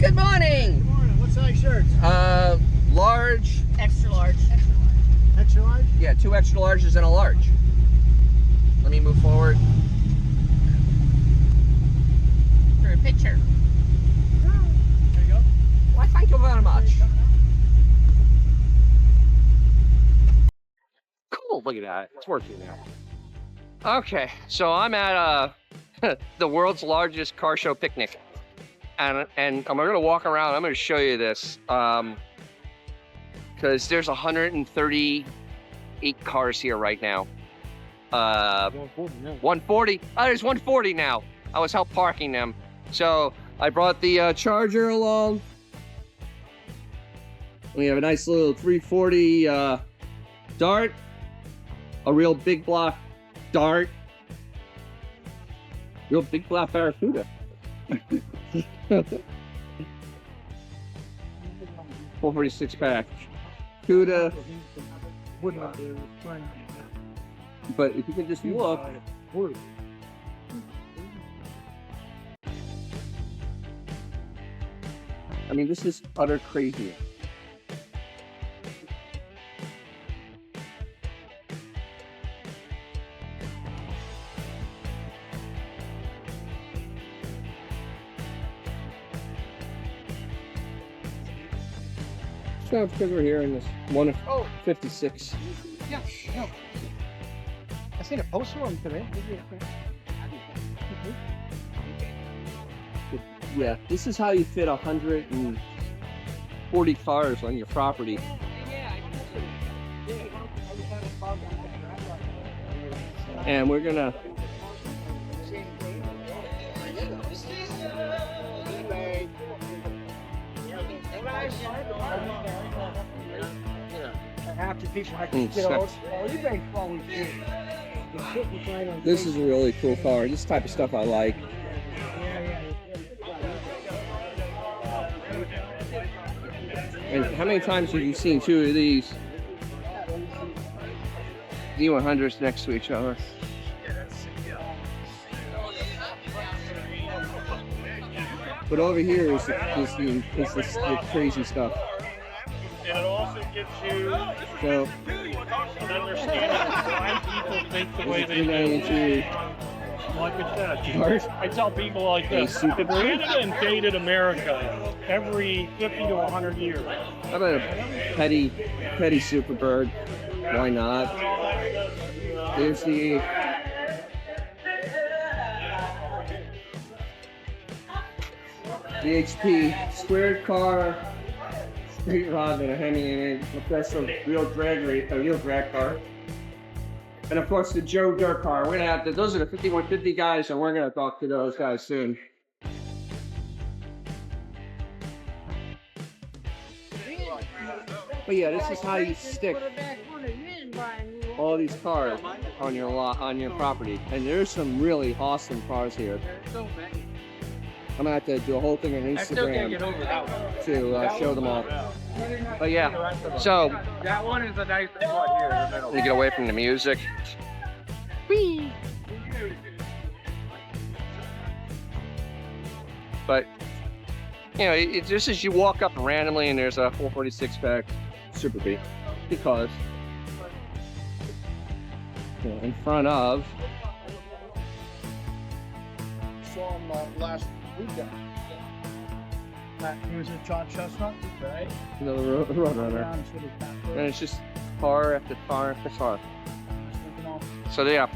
Good morning. Good morning. What size shirts? Large. Extra large. Extra large? Yeah, 2 extra larges and a large. Let me move forward. For a picture. There you go. Why, thank you very much. Cool, look at that. It's working now. Okay, so I'm at the world's largest car show picnic. And I'm gonna walk around. I'm gonna show you this because there's 138 cars here right now. 140. Oh, there's 140 now. I was help parking them, so I brought the Charger along. We have a nice little 340 Dart, a real big block Dart, real big block Barracuda. 446 pack Cuda. But if you can just look, I mean, this is utter crazy. So because we're here in this 156. Yeah. I seen a poster on today. Yeah, this is how you fit 140 cars on your property. And we're gonna This is a really cool car. This type of stuff I like. And how many times have you seen 2 of these D100s next to each other? But over here is the crazy stuff. And it also gives you an understanding of why people think the way they do. Like I said, I tell people like this, Canada invaded America every 50 to 100 years. How about a petty Superbird? Why not? There's the HP squared car, street rod, and a Hemi, and that's a real drag car. And of course the Joe Dirt car. We're gonna have to, those are the 5150 guys, and we're gonna talk to those guys soon. But yeah, this is how you stick all these cars on your lot, on your property. And there's some really awesome cars here. I'm gonna have to do a whole thing on Instagram to show them all. But yeah, so That one is a nice spot here in the middle. let me get away from the music. Whee! But you know, just as you walk up randomly and there's a 446 pack Super B, because you know, in front of. Saw him last weekend. He was a John Chestnut, right? Another Roadrunner. And it's just car after car after car. So yeah.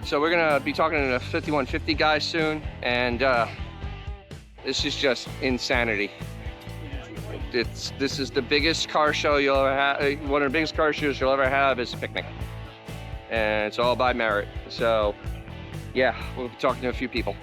So we're gonna be talking to the 5150 guys soon, and this is just insanity. This is the biggest car show you'll ever have. One of the biggest car shows you'll ever have is a picnic, and it's all by merit. So yeah, we'll be talking to a few people.